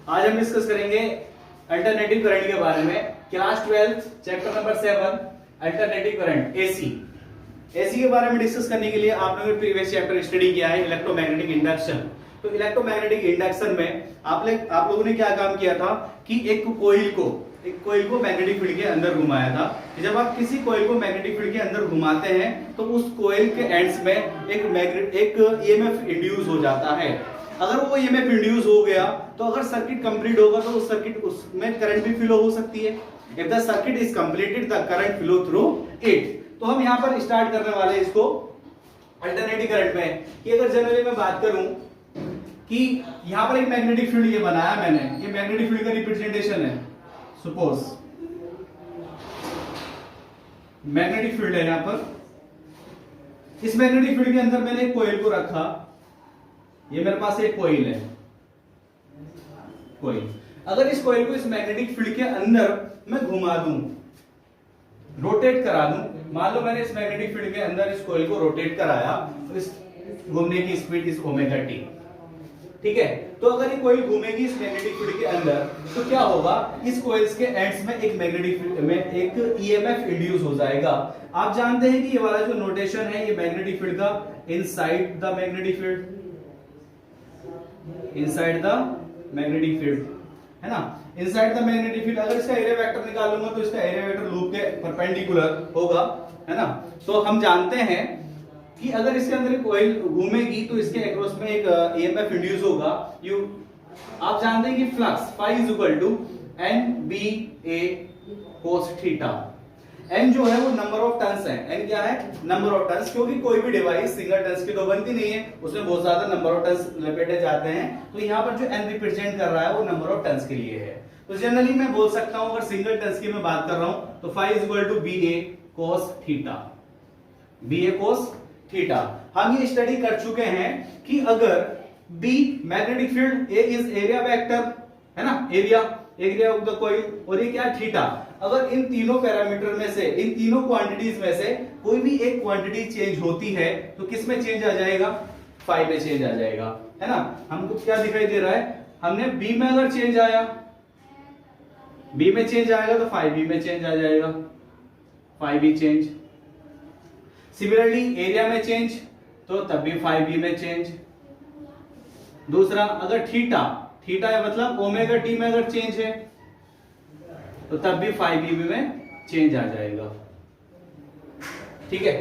आज हम डिस्कस करेंगे अल्टरनेटिव करंट के बारे में। Class 12 chapter number 7 alternative current AC के बारे में डिस्कस करने के लिए आप लोगों ने प्रीवियस चैप्टर स्टडी किया है इलेक्ट्रोमैग्नेटिक इंडक्शन। तो इलेक्ट्रोमैग्नेटिक इंडक्शन में आप लोगों ने क्या काम किया था कि एक कोइल को मैग्नेटिक फील्ड के अंदर घुमाया था कि जब आप किसी कोइल को मैग्नेटिक फील्ड के अंदर घुमाते हैं तो उस कोइल के एंड्स में एक ईएमएफ इंड्यूस हो जाता है। अगर वो ईएमएफ इंड्यूस हो गया तो अगर सर्किट कंप्लीट होगा तो उसमें करंट भी फ्लो हो सकती है। If the circuit is completed the current flow through it. तो हम यहाँ पर स्टार्ट करने वाले हैं इसको अल्टरनेटिव करंट में कि अगर जनरली मैं बात करूं कि यहाँ पर एक मैग्नेटिक फील्ड ये बनाया मैंने, ये मैग्नेटिक फील्ड का रिप्रेजेंटेशन है। सपोज मैग्नेटिक फील्ड है यहाँ पर, इस मैग्नेटिक फील्ड के अंदर मैंने एक कोइल को रखा। ये मेरे पास एक कोइल है, अगर इस कोइल को इस मैग्नेटिक फील्ड के अंदर मैं घुमा दूं, रोटेट करा दूं, मान लो मैंने इस मैग्नेटिक फील्ड के अंदर इस कोइल को रोटेट कराया तो इस घूमने की स्पीड इज ओमेगा टी। ठीक है, तो अगर ये कोइल घूमेगी इस मैग्नेटिक फील्ड के अंदर तो क्या होगा, इस कोइल्स के एंड्स में एक मैग्नेटिक फील्ड में एक ईएमएफ इंड्यूस हो जाएगा। आप जानते हैं कि ये वाला जो नोटेशन है ये मैग्नेटिक फील्ड का inside the magnetic field, inside the magnetic field है ना, इनसाइड द मैग्नेटिक फील्ड। अगर इसका एरिया वेक्टर निकालूंगा तो इसका एरिया वेक्टर लूप के परपेंडिकुलर होगा, है ना। तो हम जानते हैं कि अगर इसके अंदर कोइल घूमेगी तो इसके अक्रॉस में एक ईएमएफ इंड्यूस होगा। आप जानते हैं कि flux phi is equal to NBA cos theta. n जो है वो नंबर ऑफ टर्न्स है, n क्या है, नंबर ऑफ टर्न्स, क्योंकि कोई भी डिवाइस सिंगल टर्न्स की तो बनती नहीं है, उसमें बहुत ज्यादा नंबर ऑफ टर्न्स लपेटे जाते हैं। तो यहाँ पर जो n रिप्रेजेंट कर रहा है वो नंबर ऑफ टर्न्स के लिए है। तो जनरली मैं बोल सकता हूं अगर सिंगल टर्न्स की मैं बात कर रहा हूं तो phi is equal to BA cos theta, BA cos theta. हम ये स्टडी कर चुके हैं कि अगर B magnetic field, A is area vector, है ना, एरिया ऑफ द कोइल, और ये क्या थीटा। अगर इन तीनों पैरामीटर में से, इन तीनों क्वांटिटीज में से कोई भी एक क्वांटिटी चेंज होती है तो किस में चेंज आ जाएगा, phi में चेंज आ जाएगा, है ना। हमको क्या दिखाई दे रहा है, हमने B में अगर चेंज आया, B में चेंज आएगा तो phi B में चेंज आ जाएगा, phi B change. Similarly area में चेंज तो तब भी phi B में चेंज। दूसरा, अगर थीटा है मतलब ओमेगा टी में अगर चेंज है तो तब भी phi B में चेंज आ जाएगा। ठीक है,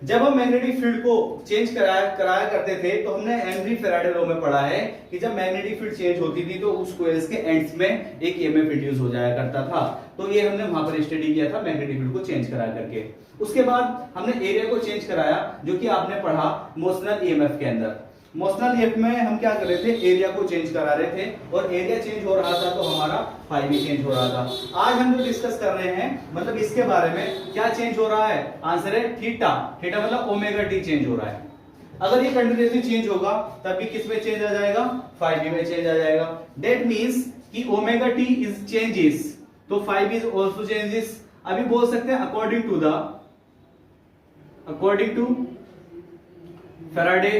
जब हम मैग्नेटिक फील्ड को चेंज कराया करते थे तो हमने हेनरी फैराडे लॉ में पढ़ा है कि जब मैग्नेटिक फील्ड चेंज होती थी तो उस कोइल्स के एंड्स में एक ईएमएफ इंड्यूस हो जाया करता था। तो ये हमने वहां पर स्टडी किया था मैग्नेटिक फील्ड को चेंज करा करके। उसके बाद हमने एरिया को चेंज कराया, जो कि आपने पढ़ा मोशनल ईएमएफ के अंदर। मोशनल ईएमएफ में हम क्या कर रहे थे, एरिया को चेंज करा रहे थे, और एरिया चेंज हो रहा था तो हमारा phi भी चेंज हो रहा था। आज हम जो डिस्कस कर रहे हैं मतलब इसके बारे में, क्या चेंज हो रहा है, आंसर है थीटा मतलब ओमेगा टी चेंज हो रहा है। अगर ये कंटिन्यूसली चेंज होगा तब भी किस में चेंज आ जाएगा, phi b में चेंज आ जाएगा। दैट मींस कि ओमेगा टी इज चेंजेस तो phi b is also changes. अभी बोल सकते हैं according to Faraday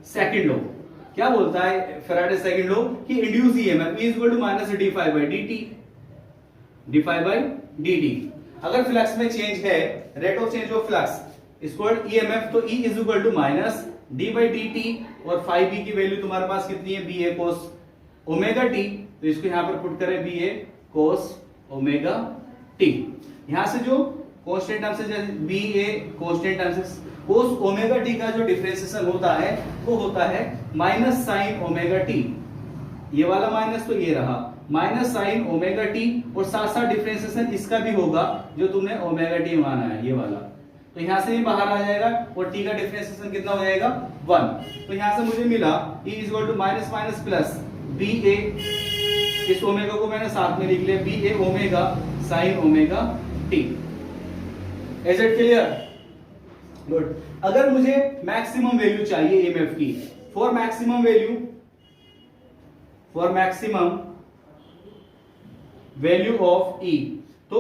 second law, क्या बोलता है फैराडे सेकंड लॉ कि induce EMF E equal to minus d phi by dt। अगर फ्लक्स में चेंज है, rate of change of flux equal EMF, तो E is equal to minus d by dt, और phi b की value तुम्हारे पास कितनी है, BA cos ओमेगा t। तो इसको यहां पर पुट करें BA cos ओमेगा t। यहां से जो कांस्टेंट टर्म से BA कांस्टेंट टर्म से cos ओमेगा टी का जो डिफरेंशिएशन होता है वो होता है माइनस साइन ओमेगा टी। ये वाला माइनस तो ये रहा माइनस साइन ओमेगा टी, और साथ साथ डिफरेंशिएशन इसका भी होगा जो तुमने ओमेगा टी माना है, ये वाला। तो यहां से भी बाहर आ जाएगा और टी का डिफरेंशिएशन कितना हो जाएगा, 1। तो यहां से मुझे मिला E is equal to minus minus plus BA, इस ओमेगा को मैंने साथ में लिख लिया, BA omega sine omega t. Is it clear? Good. अगर मुझे मैक्सिमम वैल्यू चाहिए ईएमएफ की, for maximum value of E, तो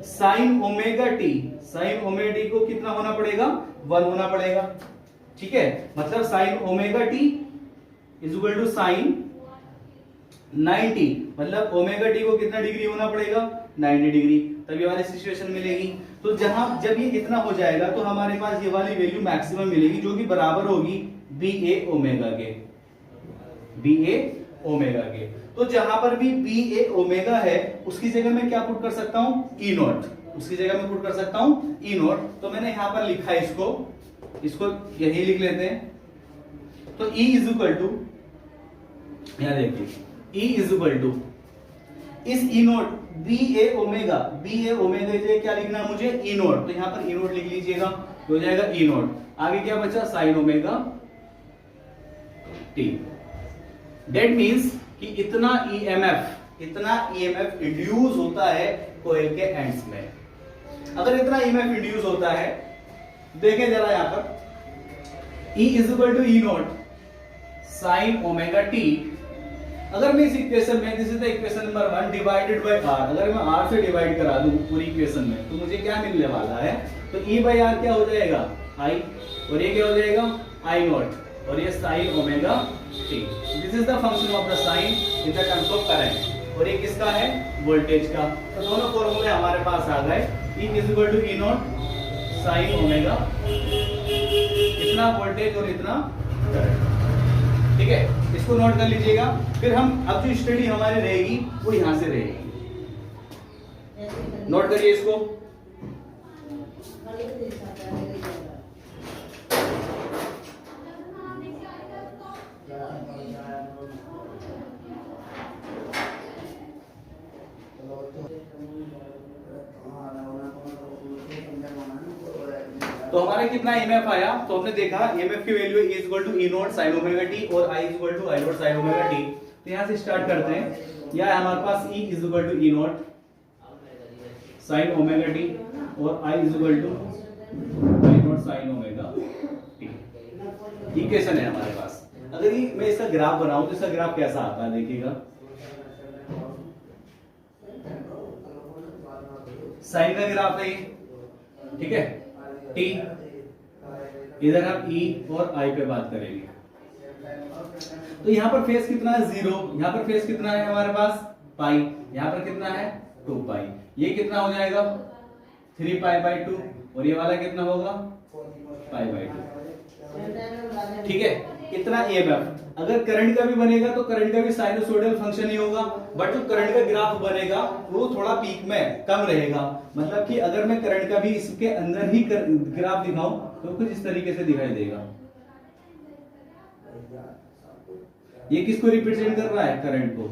साइन ओमेगा टी को कितना होना पड़ेगा, 1 होना पड़ेगा। ठीक है, मतलब sine omega t is equal to sine 90, मतलब ओमेगा टी को कितना डिग्री होना पड़ेगा 90 डिग्री, तब ये वाली सिचुएशन मिलेगी। तो जब ये इतना हो जाएगा तो हमारे पास ये वाली वैल्यू मैक्सिमम मिलेगी जो कि बराबर होगी बी ए ओमेगा के, बी ए ओमेगा के। तो जहां पर भी बी ए ओमेगा है उसकी जगह मैं क्या पुट कर सकता हूं ई नॉट, उसकी जगह मैं पुट कर सकता हूं ई नॉट। तो मैंने यहां पर लिखा है इसको यही लिख लेते हैं। तो E इज इक्वल टू, यहां देखिए E इज इक्वल टू इस ई नोट बी ए ओमेगा क्या लिखना है मुझे ई नोट, तो यहां पर ई नोट लिख लीजिएगा, हो जाएगा ई नोट। आगे क्या बचा sign omega T. That means कि इतना ईएमएफ इंड्यूस होता है कोयल के एंड्स में। अगर इतना ईएमएफ इंड्यूस होता है, देखें जरा यहां पर E is equal to E naught sine omega t. अगर मैं इस इक्वेशन में, this is the equation number 1 divided by r, अगर मैं r से डिवाइड करा दूं पूरी इक्वेशन में तो मुझे क्या मिलने वाला है, तो E बाय r क्या हो जाएगा I, और ये क्या हो जाएगा I नॉट, और ये sine omega t. This is the function of the sine in the terms of current, और ये किसका है वोल्टेज का। तो दोनों फॉर्मूले हमारे पास आ गए। E is equal to E naught sine omega, इतना वोल्टेज और इतना करंट, ठीक है, इसको नोट कर लीजिएगा। फिर हम अब जो स्टडी हमारी रहेगी वो यहां से रहेगी, नोट करिए इसको। तो हमारे कितना ईएमएफ आया, तो हमने देखा ईएमएफ की value E equal to E naught sine omega t और I equal to I not sine omega t. तो यहां से स्टार्ट करते हैं। यह है हमारे पास E equal to E naught sine omega t और I equal to I not sine omega t. Equation है हमारे पास। अगर ये मैं इसका ग्राफ बनाऊं तो इसका ग्राफ कैसा आता है देखिएगा। साइन का ग्राफ है, ठीक है, टी, इधर हम ई और आई पे बात करेंगे। तो यहां पर फेस कितना है 0, यहां पर फेस कितना है हमारे पास पाई, यहां पर कितना है 2 पाई। ये कितना हो जाएगा 3 पाई बाई 2, और ये वाला कितना होगा पाई बाई 2, ठीक है। इतना ईएमएफ। अगर करंट का भी बनेगा तो करंट का भी साइनसोइडल फंक्शन ही होगा, बट जो करंट का ग्राफ बनेगा वो थोड़ा पीक में कम रहेगा। मतलब कि अगर मैं करंट का भी इसके अंदर ही ग्राफ दिखाऊं तो कुछ इस तरीके से दिखाई देगा। ये किसको रिप्रेजेंट कर रहा है करंट को,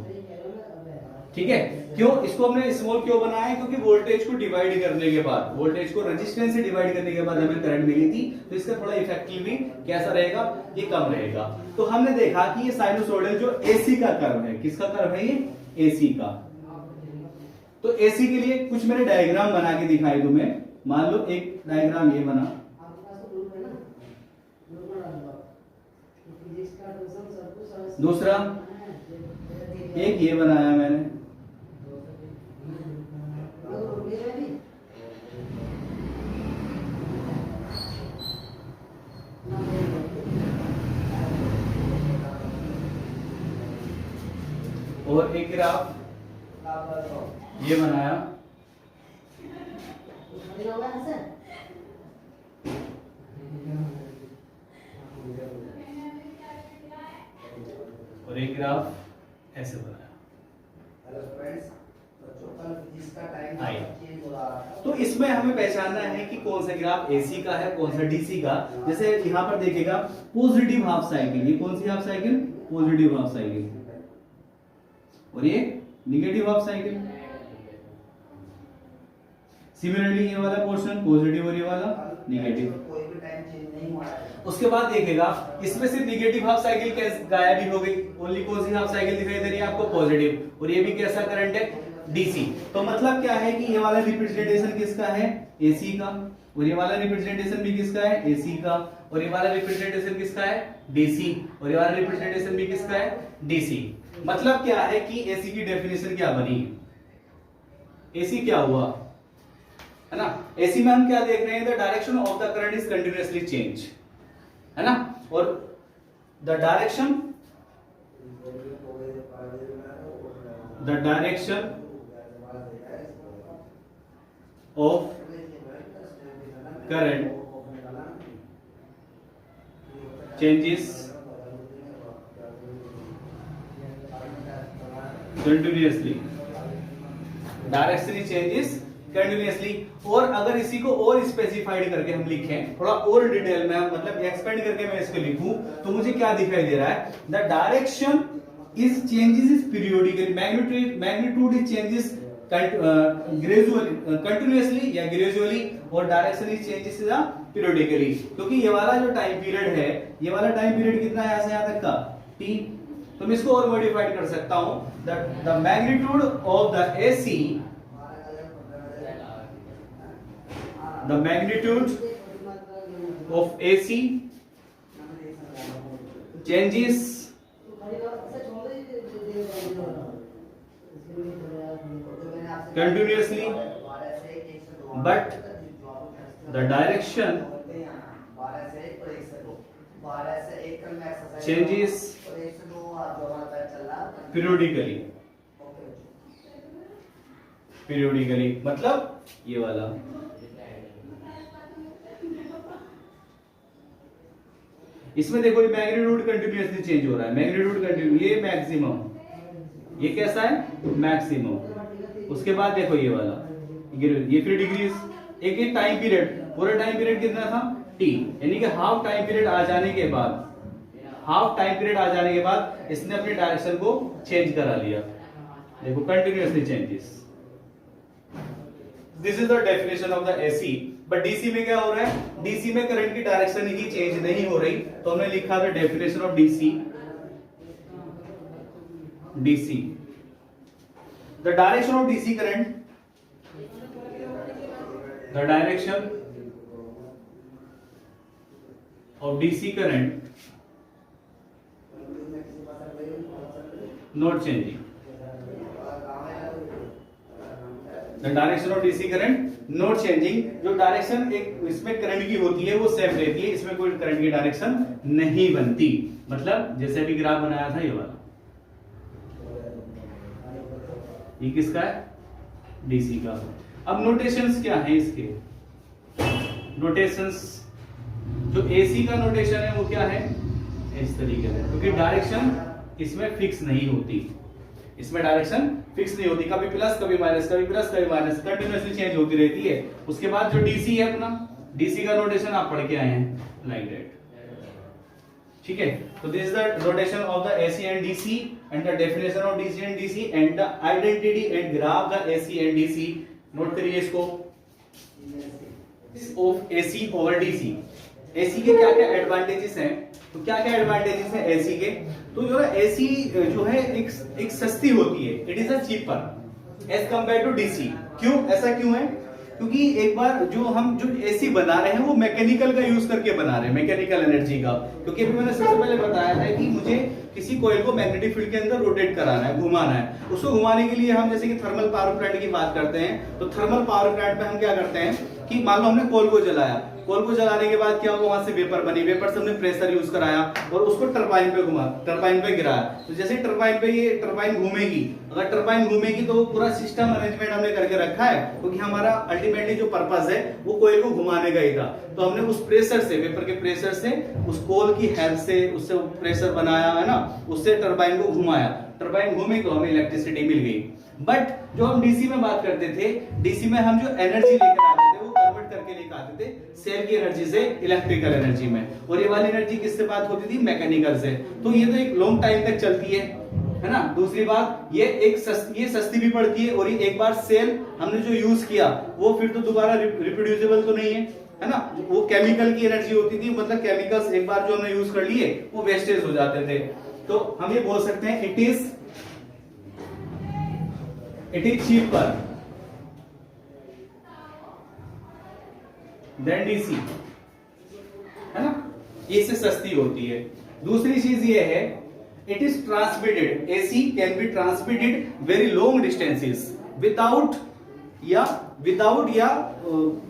ठीक है। क्यों इसको हमने स्मॉल क्यों बनाया, क्योंकि वोल्टेज को डिवाइड करने के बाद, वोल्टेज को रेजिस्टेंस से डिवाइड करने के बाद हमें करंट मिली थी, तो इसका थोड़ा इफेक्टिवली कैसा रहेगा, ये कम रहेगा। तो हमने देखा कि ये साइनसोइडल जो एसी का कर्व है, किसका कर्व है ये एसी का। तो एसी के लिए कुछ मैंने डायग्राम बना के दिखाई तुम्हें। मान लो एक डायग्राम ये बना, दूसरा एक ये बनाया मैंने, और एक ग्राफ ये बनाया, और एक ग्राफ ऐसे बनाया। तो इसमें हमें पहचानना है कि कौन सा ग्राफ एसी का है, कौन सा डीसी का। जैसे यहां पर देखिएगा पॉजिटिव हाफ साइकिल, ये कौन सी half cycle positive half cycle, और ये निगेटिव हाफ साइकिल। सिमिलरली ये वाला पोर्शन पॉजिटिव और ये वाला निगेटिव। उसके बाद देखिएगा इसमें सिर्फ निगेटिव हाफ साइकिल गायब ही हो गई, ओनली कौन सी हाफ साइकिल दिखाई दे रही है आपको पॉजिटिव, और ये भी कैसा करंट है डीसी। तो मतलब क्या है कि ये वाला रिप्रेजेंटेशन किसका है एसी का, और ये वाला रिप्रेजेंटेशन भी किसका है एसी का, और ये वाला रिप्रेजेंटेशन किसका है डीसी, और ये वाला रिप्रेजेंटेशन भी किसका है डीसी। मतलब क्या है कि एसी की डेफिनेशन क्या बनी, एसी क्या हुआ है ना। एसी में हम क्या देख रहे हैं, the direction of the current is continuously change, है ना, और the direction the direction of current changes continuously, direction changes continuously. और अगर इसी को और स्पेसिफाइड करके हम लिखें, थोड़ा और डिटेल में, मतलब एक्सपेंड करके मैं इसको लिखूं, तो मुझे क्या दिखाई दे रहा है, the direction is changes is periodically, magnitude is changes gradually, continuously या ग्रेजुअली, और डायरेक्शन इज चेंजेस पीरियोडिकली। क्योंकि ये वाला जो टाइम पीरियड है, ये वाला टाइम पीरियड कितना है, यहां से यहां तक का t, तो मैं इसको और मॉडिफाइड कर सकता हूं, the magnitude of the AC, the magnitude of AC changes continuously, but the direction changes periodically, मतलब ये वाला इसमें देखो, ये मैग्नीट्यूड कंटिन्यूअसली चेंज हो रहा है, मैग्नीट्यूड कंटिन्यू, ये मैक्सिमम, ये कैसा है मैक्सिमम। उसके बाद देखो ये वाला, ये फिर डिग्रीज, एक टाइम पीरियड, पूरा टाइम पीरियड कितना था t, यानी कि हाफ टाइम पीरियड आ जाने के बाद, हाफ टाइम पीरियड आ जाने के बाद इसने अपने डायरेक्शन को चेंज करा लिया। देखो continuously changes, this is the definition of the AC. But DC में क्या हो रहा है, डीसी में करंट की डायरेक्शन ही चेंज नहीं हो रही, तो हमने लिखा था definition of DC, DC the direction of DC current, the direction of DC current not changing, the direction of DC current not changing. जो डायरेक्शन एक इसमें करंट की होती है वो सेम रहती है, इसमें कोई करंट की डायरेक्शन नहीं बनती। मतलब जैसे अभी ग्राफ बनाया था ये वाला, ये किसका है, डीसी का। अब नोटेशंस क्या है इसके, नोटेशंस, जो एसी का नोटेशन है वो क्या है, इस तरीके से, क्योंकि डायरेक्शन इसमें फिक्स नहीं होती, इसमें डायरेक्शन फिक्स नहीं होती, कभी प्लस कभी माइनस, कभी प्लस कभी माइनस, कंटिन्यूअसली चेंज होती रहती है। उसके बाद जो डीसी है अपना, डीसी का नोटेशन आप पढ़ के आए हैं लाइक दैट, ठीक है। तो this is the notation of the AC and DC and the definition of DC and DC and the identity and graph the AC and DC. Note करिए इसको, of AC over DC. AC के क्या क्या advantages हैं, तो क्या क्या advantages हैं एसी के, तो जो है एसी जो है एक सस्ती होती है, it is a cheaper as compare to DC. क्यों, ऐसा क्यों है, क्योंकि एक बार जो एसी बना रहे हैं वो मैकेनिकल का यूज करके बना रहे हैं, मैकेनिकल एनर्जी का। क्योंकि अभी मैंने सबसे पहले बताया था कि मुझे किसी कॉइल को मैग्नेटिक फील्ड के अंदर रोटेट कराना है, घुमाना है। उसको घुमाने के लिए हम जैसे कि थर्मल पावर प्लांट की बात करते हैं, तो थर्मल पावर प्लांट में हम क्या करते हैं कि मान लो हमने कोल को जलाया, कोल को जलाने के बाद क्या हुआ, वहां से वेपर बनी, वेपर से हमने प्रेशर यूज कराया और उसको टरबाइन पे घुमा, टरबाइन पे गिराया। तो जैसे टरबाइन पे ये टरबाइन घूमेगी, अगर टरबाइन घूमेगी तो पूरा सिस्टम अरेंजमेंट हमने करके रखा है, क्योंकि हमारा अल्टीमेटली जो पर्पस है वो कोयल को घुमाने का ही था। तो हमने उस प्रेशर से, वेपर के प्रेशर से, उस कोल की हेल्प से उससे प्रेशर बनाया है ना, उससे टरबाइन को घुमाया, टरबाइन घूमी तो हमें इलेक्ट्रिसिटी मिल गई। बट जो हम डीसी में बात करते थे, डीसी में हम जो एनर्जी लेकर आते थे वो कन्वर्ट करके लेकर आते थे सेल की एनर्जी से इलेक्ट्रिकल एनर्जी में, और ये वाली एनर्जी किससे बात होती थी, मैकेनिकल से। तो ये तो एक लॉन्ग टाइम तक चलती है ना। दूसरी बात ये सस्ती भी पड़ती है, और ये एक बार सेल हमने जो यूज किया वो फिर तो दोबारा रिप्रोड्यूसिबल तो नहीं है ना। वो केमिकल की एनर्जी होती थी, मतलब केमिकल्स एक बार जो हमने यूज कर लिए वो वेस्टेज हो जाते थे। तो हम ये बोल सकते हैं it is cheaper than DC, है ना, ये से सस्ती होती है। दूसरी चीज ये है, it is transmitted, AC can be transmitted very long distances without या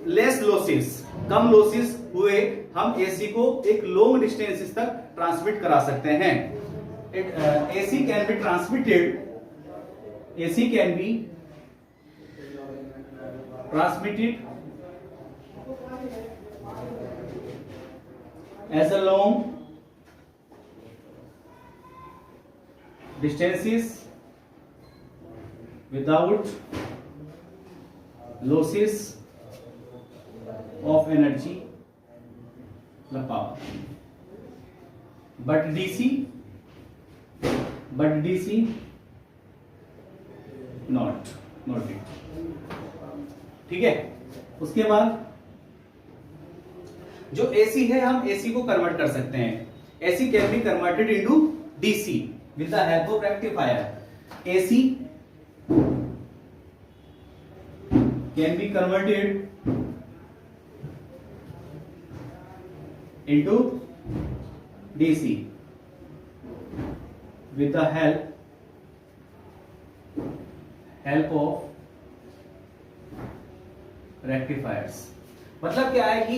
लेस लॉसेस, कम लॉसेस हुए हम एसी को एक लॉन्ग डिस्टेंसेस तक ट्रांसमिट करा सकते हैं। AC can be transmitted AC can be transmitted as a long distances without losses of energy, the power. But DC not it. ठीक है। उसके बाद जो AC है, हम AC को कन्वर्ट कर सकते हैं। AC can be converted into DC with the help of rectifier. AC can be converted into DC with the help of rectifiers। मतलब क्या है कि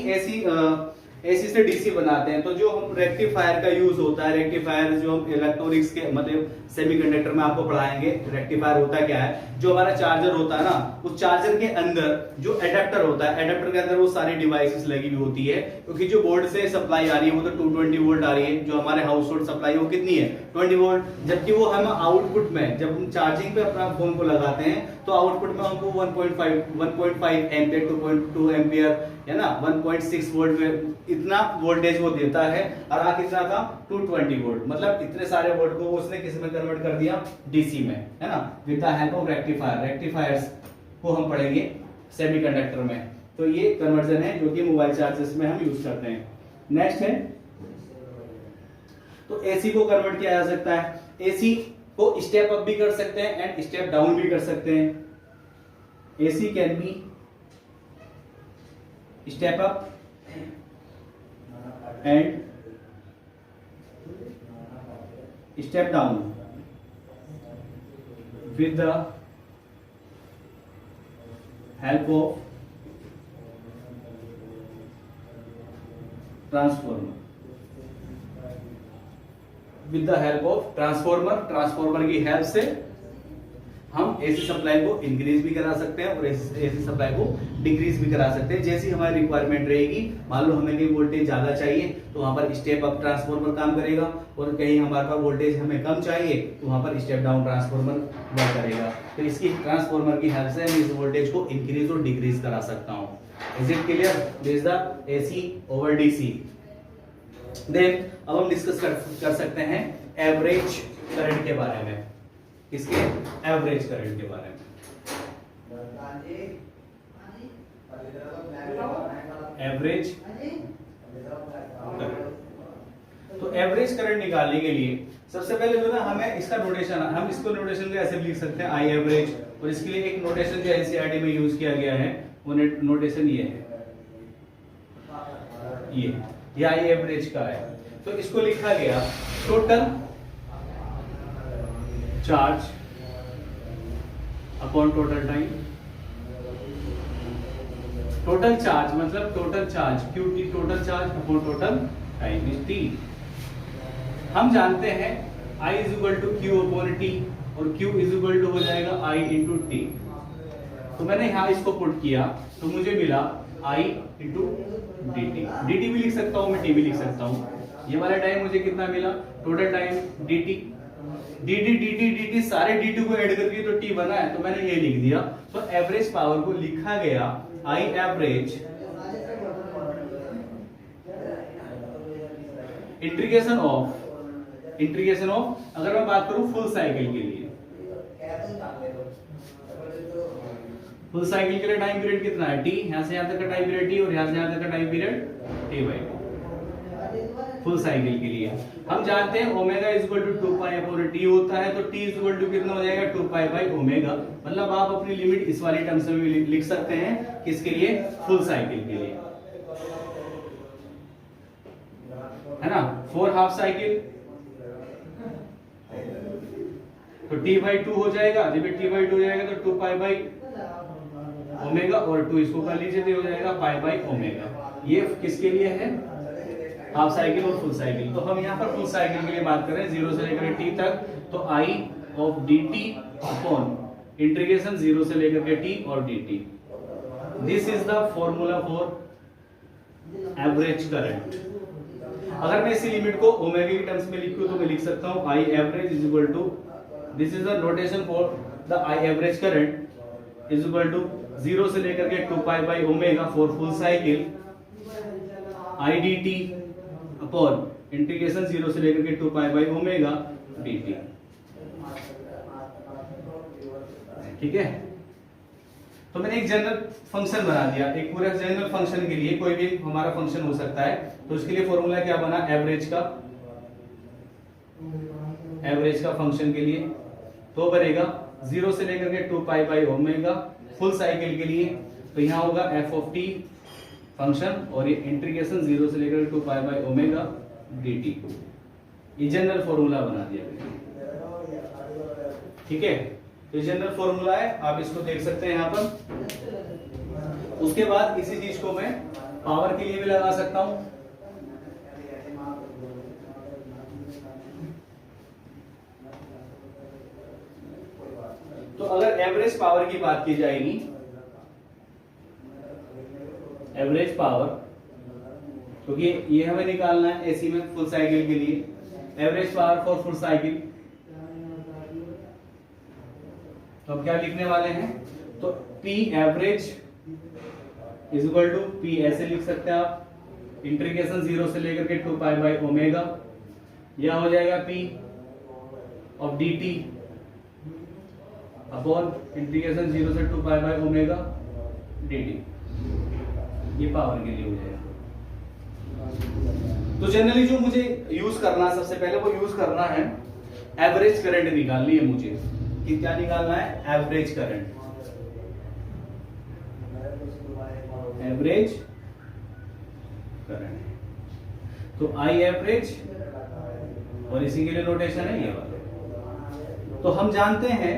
एसी से डीसी बनाते हैं, तो जो हम रेक्टिफायर का यूज होता है, रेक्टिफायर जो हम इलेक्ट्रॉनिक्स के मतलब सेमीकंडक्टर में आपको पढ़ाएंगे, रेक्टिफायर होता क्या है, जो हमारा चार्जर होता है ना, उस चार्जर के अंदर जो एडेप्टर होता है, एडेप्टर के अंदर वो सारी डिवाइसेस लगी हुई होती है, क्योंकि जो बोर्ड से सप्लाई आ रही है वो तो 220 वोल्ट आ रही है, जो हमारे हाउस होल्ड सप्लाई वो कितनी है 20 वोल्ट, जबकि वो हम आउटपुट में जब हम चार्जिंग पे अपना फोन को लगाते हैं तो आउटपुट में हमको 1.5 एम्पियर 2.2 एम्पियर है ना 1.6 वोल्ट में इतना वोल्टेज वो देता है, और आ कितना था 220 वोल्ट, मतलब इतने सारे वोल्ट को उसने किस में कन्वर्ट कर दिया डीसी में, है ना, with the help of rectifier. Rectifiers को हम पढ़ेंगे सेमीकंडक्टर में, तो ये कन्वर्जन है जो कि मोबाइल चार्जर्स में हम यूज करते हैं। नेक्स्ट है, तो एसी को कन्वर्ट किया जा सकता है, एसी को स्टेप अप भी कर सकते हैं एंड स्टेप डाउन भी कर सकते हैं। AC can be step up and step down with the help of transformer। with the help of transformer की हेल्प से हम एसी सप्लाई को इंक्रीज भी करा सकते हैं और एसी सप्लाई को डिक्रीज भी करा सकते हैं, जैसी हमारी रिक्वायरमेंट रहेगी। मान लो हमें कहीं वोल्टेज ज्यादा चाहिए तो वहां पर स्टेप अप ट्रांसफॉर्मर काम करेगा, और कहीं हमारे पास वोल्टेज हमें कम चाहिए तो वहां पर स्टेप डाउन ट्रांसफॉर्मर वर्क करेगा। तो इसकी ट्रांसफॉर्मर की हेल्प से मैं इस वोल्टेज को इंक्रीज और डिक्रीज करा सकता हूँ। Is it clear? This is the AC over DC. Then अब हम डिस्कस कर सकते हैं एवरेज करंट के बारे में, इसके एवरेज करंट के बारे में। एवरेज तो एवरेज करंट निकालने के लिए सबसे पहले जो ना हमें इसका नोटेशन, हम इसको नोटेशन को ऐसे लिख सकते हैं आई एवरेज, और इसके लिए एक नोटेशन जो एनसीईआरटी में यूज किया गया है वो नोटेशन ये है, ये आई एवरेज का है। तो इसको लिखा गया total charge upon total time. Total charge मतलब total charge QT, total charge upon total time is T। हम जानते हैं I is equal to Q upon T, और Q इज इक्वल टू हो जाएगा I इंटू T। तो मैंने यहां इसको पुट किया तो मुझे मिला I इंटू dt। dt भी लिख सकता हूं मैं, T भी लिख सकता हूं। ये वाला टाइम मुझे कितना मिला, टोटल टाइम dt, dt सारे dt को ऐड करके तो t बना है, तो मैंने ये लिख दिया। तो एवरेज पावर को लिखा गया I एवरेज इंटीग्रेशन ऑफ अगर मैं बात करूं फुल साइकिल के लिए, फुल साइकिल के लिए टाइम पीरियड कितना है t, यहां से यहां तक का टाइम पीरियड t, और यहां से यहां तक का time period t/2। Full cycle के लिए हम जानते हैं omega is equal to 2 pi upon T होता है, तो t इज इक्वल टू कितना हो जाएगा 2 पाई बाई ओमेगा। मतलब आप अपनी लिमिट इस वाली टर्म्स में भी लिख सकते हैं, किसके लिए, फुल साइकिल के लिए, है ना। फॉर हाफ साइकिल तो t/2 हो जाएगा, जब t/2 हो जाएगा तो 2 पाई बाई ओमेगा, और 2 इसको कर लीजिए तो हो जाएगा पाई बाई ओमेगा। ये किसके लिए है, हाफ साइकिल और फुल साइकिल। तो हम यहाँ पर फुल साइकिल के लिए बात कर रहे हैं 0 से लेकर t तक, तो I of dt upon integration 0 से लेकर के t और dt। This is the formula for average current. अगर मैं इसी लिमिट को ओमेगा के टर्म्स में लिखूं तो मैं लिख सकता हूं I average is equal to, this is the notation for the I average current is equal to 0 से लेकर के 2 pi by omega for full cycle I dt upon integration 0 से लेकर के 2 पाई बाई ओमेगा dt। ठीक है, तो मैंने एक जनरल फंक्शन बना दिया, एक पूरे जनरल फंक्शन के लिए कोई भी हमारा फंक्शन हो सकता है, तो उसके लिए फॉर्मूला क्या बना, एवरेज का फंक्शन के लिए तो बनेगा 0 से लेकर के 2 pi by omega full cycle के लिए, तो यहाँ होगा एफ ऑफ टी फंक्शन और ये इंटीग्रेशन 0 से लेकर 2 पाई बाई ओमेगा dt। ये जनरल फॉर्मूला बना दिया गया। ठीक है, तो जनरल फॉर्मूला है, आप इसको देख सकते हैं यहाँ पर। उसके बाद इसी चीज को मैं पावर के लिए भी लगा सकता हूं। तो अगर एवरेज पावर की बात की जाएगी, एवरेज पावर, क्योंकि ये हमें निकालना है एसी में फुल साइकिल के लिए, average power for full cycle, तो अब क्या लिखने वाले हैं, तो P average is equal to P ऐसे लिख सकते हैं आप, इंटीग्रेशन 0 से लेकर के 2 पाई बाई ओमेगा, यह हो जाएगा P of dt upon integration 0 से 2 पाई बाई ओमेगा dt। ये पावर के लिए हो जाएगा। तो जनरली जो मुझे यूज करना, सबसे पहले वो यूज करना है एवरेज करंट निकालनी है मुझे, कि क्या निकालना है, एवरेज करंट, एवरेज करंट। तो आई एवरेज और इसी के लिए नोटेशन है ये वाला। तो हम जानते हैं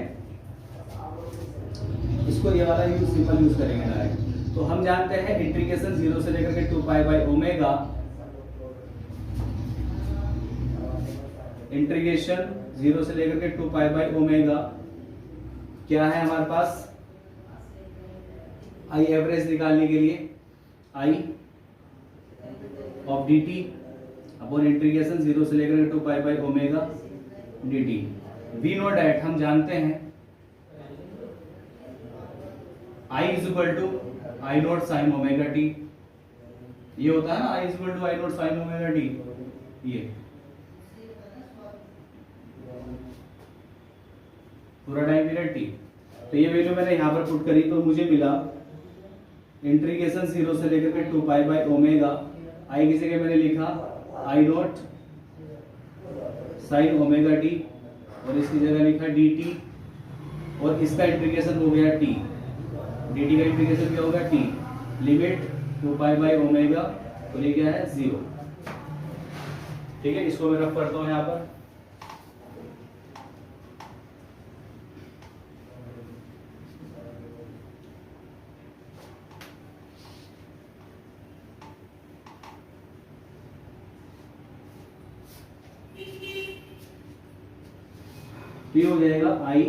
इसको, ये वाला यूज सिंपल यूज करेंगे डायरेक्ट। तो हम जानते हैं इंटीग्रेशन 0 से लेकर के 2 पाई बाई ओमेगा, इंटीग्रेशन 0 से लेकर के 2 पाई बाई ओमेगा क्या है हमारे पास, आई एवरेज निकालने के लिए I of dt upon integration 0 से लेकर के 2 pi by omega dt। We know that, हम जानते हैं I is equal to I not sine omega T, ये होता है ना I is equal to I not sine omega T, ये पूरा टाइम पीरियड टी। तो ये वैल्यू मैंने यहां पर पुट करी तो मुझे मिला इंटीग्रेशन 0 से लेकर के 2 पाई बाई ओमेगा, आई की जगह मैंने लिखा आई नॉट साइन ओमेगा टी और इसकी जगह लिखा dt, और इसका इंटीग्रेशन हो गया t, dt का इंटीग्रेशन क्या होगा t, limit 2 pi by omega तो ये क्या है 0। ठीक है, इसको मैं रफ करता हूं यहां पर। तो हो जाएगा आई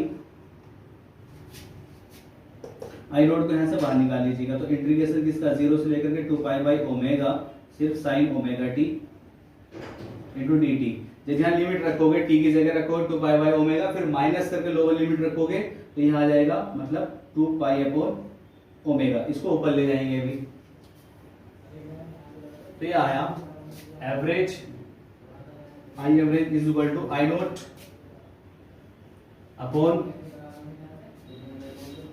नोट को यहां से बाहर निकाल लीजिएगा। तो इंटीग्रेशन किसका 0 से लेकर के 2 पाई बाई ओमेगा सिर्फ sign omega T into D T. जब यहाँ लिमिट रखोगे टी की जगह रखोगे 2 पाई बाई ओमेगा, फिर माइनस करके लोअर लिमिट रखोगे तो यहाँ आ जाएगा मतलब 2 पाई अपॉन ओमेगा। इसको ऊपर ले जाएंगे अभी, तो ये आया average, I average is equal to I note upon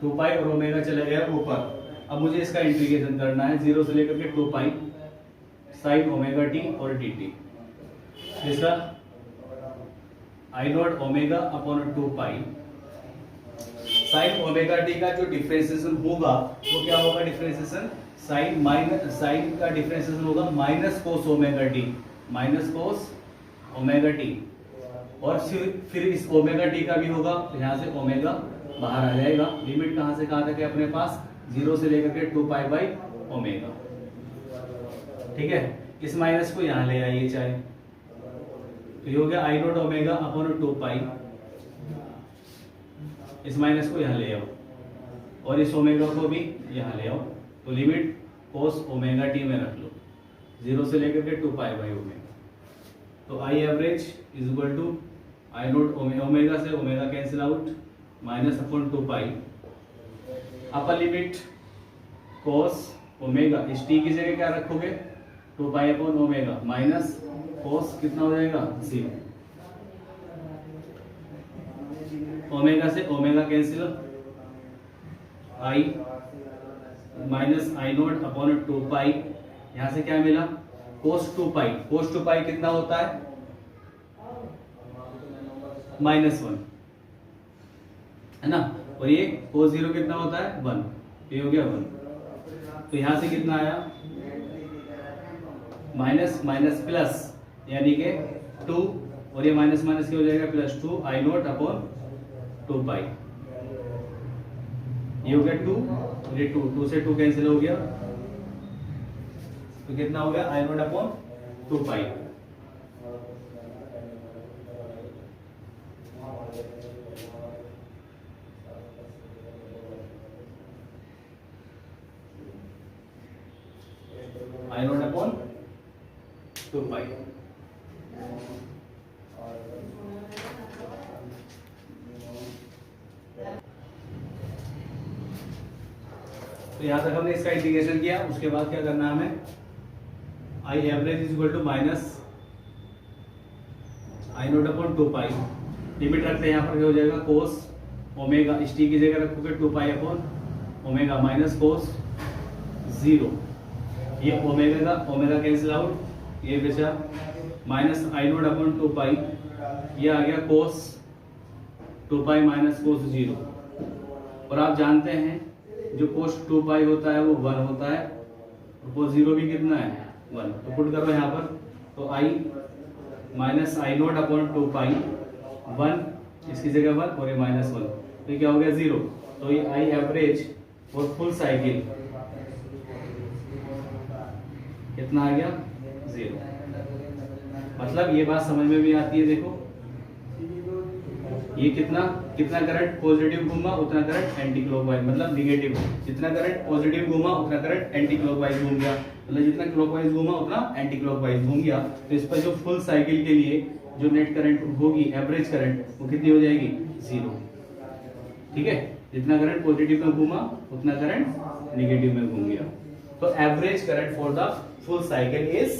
2 pi और ओमेगा चला गया ऊपर। अब मुझे इसका इंटीग्रेशन करना है 0 से लेकर के 2 पाई साइन ओमेगा टी और डी टी। इसका I naught omega upon 2 pi sine omega t का जो डिफरेंशिएशन होगा वो क्या होगा, डिफरेंशिएशन साइन माइनस साइन का डिफरेंशिएशन होगा minus cos omega t, minus cos omega t, और फिर इस ओमेगा टी का भी होगा, यहाँ से ओमेगा बाहर आ जाएगा। लिमिट कहां से कहां तक है अपने पास, 0 से लेकर के 2 पाई बाई ओमेगा। ठीक है, इस माइनस को यहां ले आइए चाहे, तो ये हो गया आई नॉट ओमेगा अपॉन 2 पाई, इस माइनस को यहाँ ले आओ और इस ओमेगा को भी यहाँ ले आओ, तो लिमिट कोस ओमेगा टी में रख लो, 0 से लेकर के 2 पाई बाई ओमेगा। तो I average is equal to I naught omega से omega cancel out minus upon 2 pi, upper limit cos omega, इस टी की जगह क्या रखोगे 2 pi upon omega minus cos कितना हो जाएगा 0, ओमेगा से omega cancel, I minus I note upon 2 pi, यहां से क्या मिला कोस 2 पाई, कोस 2 पाई कितना होता है -1 है ना, और ये कोस 0 कितना होता है 1, ये हो गया 1, तो यहां से कितना आया माइनस माइनस प्लस यानी कि 2 और ये माइनस माइनस क्या हो जाएगा +2 आई नोट अपॉन 2 पाई, ये हो गया 2 और ये 2 से 2 कैंसिल हो गया, तो कितना हो गया आई नोट अपॉन 2 पाई। आई नोट अपॉन 2 पाई। तो यहां तक हमने इसका इंटीग्रेशन किया, उसके बाद क्या करना है हमें, I average is equal to minus I note upon 2 pi, limit रखते हैं यहाँ पर क्या हो जाएगा कोस ओमेगा, इस टी की जगह रखोगे 2 पाई अपॉन ओमेगा माइनस कोस 0, ये ओमेगा का ओमेगा कैंसिल आउट, ये बचा माइनस आई नोट अपॉन 2 पाई, ये आ गया कोस 2 पाई माइनस कोस 0, और आप जानते हैं जो कोस 2 पाई होता है वो 1 होता है और कोस 0 भी कितना है 1, तो पुट करो यहाँ पर, तो आई माइनस आई नोट अपॉन 2 पाई 1, इसकी जगह 1 और ये -1, तो ये क्या हो गया 0, तो ये आई एवरेज और फुल साइकिल कितना आ गया 0। मतलब ये बात समझ में भी आती है, देखो ये कितना कितना करंट पॉजिटिव घूमा उतना करंट एंटी क्लॉकवाइज, मतलब निगेटिव, जितना करंट पॉजिटिव घूमा उतना करंट एंटी क्लॉकवाइज घूम गया, मतलब जितना क्लॉकवाइज घूमा उतना एंटी क्लॉकवाइज घूम गया, तो इस पर जो फुल साइकिल के लिए जो नेट करंट होगी एवरेज करंट वो कितनी हो जाएगी 0, ठीक है, जितना करंट पॉजिटिव में घूमा उतना करंट निगेटिव में घूम गया, तो average current for the full cycle is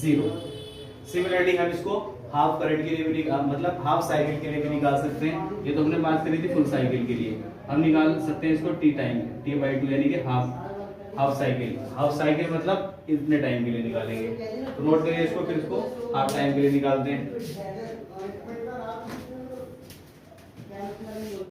0। Similarly हम इसको हाफ करंट के लिए भी मतलब हाफ साइकिल के लिए भी निकाल सकते हैं, ये तो हमने बात करी थी फुल साइकिल के लिए, हम निकाल सकते हैं इसको टी टाइम T/2 यानी कि हाफ साइकिल मतलब इतने टाइम के लिए निकालेंगे, तो नोट करिए इसको, फिर इसको हाफ टाइम के लिए निकालते हैं।